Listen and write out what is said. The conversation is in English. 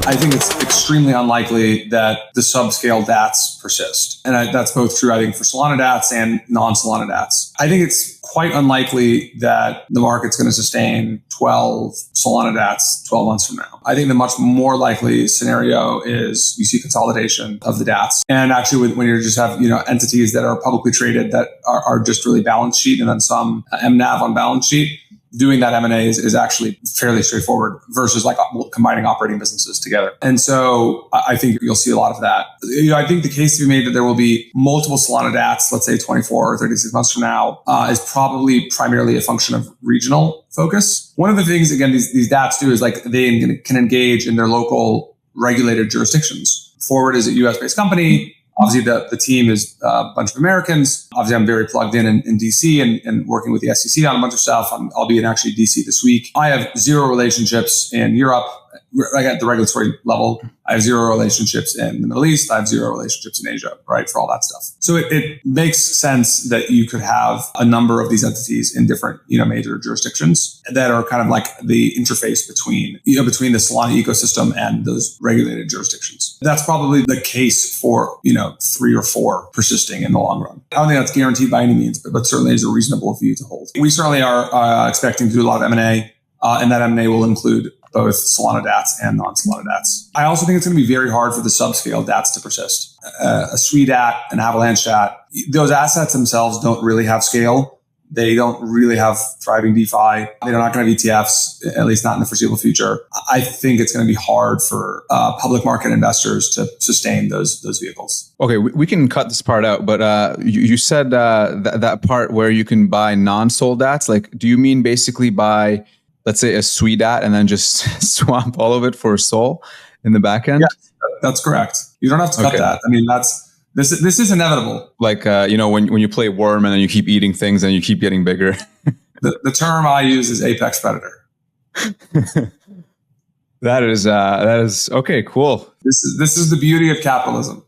I think it's extremely unlikely that the subscale DATs persist. And that's both true, I think, for Solana DATs and non-Solana DATs. I think it's quite unlikely that the market's going to sustain 12 Solana DATs 12 months from now. I think the much more likely scenario is you see consolidation of the DATs. And actually, when you just have entities that are publicly traded that are just really balance sheet and then some MNAV on balance sheet, doing that M&A is actually fairly straightforward versus like combining operating businesses together. And so I think you'll see a lot of that. I think the case to be made that there will be multiple Solana DATs, let's say 24 or 36 months from now, is probably primarily a function of regional focus. One of the things, again, these DATs do is like they can engage in their local regulated jurisdictions. Forward is a US-based company. Obviously, the team is a bunch of Americans. Obviously, I'm very plugged in DC and working with the SEC on a bunch of stuff. I'll be in actually DC this week. I have zero relationships in Europe, like at the regulatory level. I have zero relationships in the Middle East. I have zero relationships in Asia, right, for all that stuff. So it makes sense that you could have a number of these entities in different, major jurisdictions that are kind of like the interface between the Solana ecosystem and those regulated jurisdictions. That's probably the case for, 3 or 4 persisting in the long run. I don't think that's guaranteed by any means, but certainly is a reasonable view to hold. We certainly are expecting to do a lot of M&A, and that M&A will include both Solana DATs and non-Solana DATs. I also think it's going to be very hard for the subscale DATs to persist. A Sui DAT, an Avalanche DAT, those assets themselves don't really have scale. They don't really have thriving DeFi. They're not going to have ETFs, at least not in the foreseeable future. I think it's going to be hard for public market investors to sustain those vehicles. Okay, we can cut this part out, but you said that part where you can buy non-SOL DATs. Like, do you mean basically buy, let's say, a Sui DAT and then just swap all of it for SOL in the back end? Yes, that's correct. You don't have to cut that. I mean, this is inevitable. Like, when you play Worm and then you keep eating things and you keep getting bigger. The term I use is apex predator. That is okay, cool. This is the beauty of capitalism.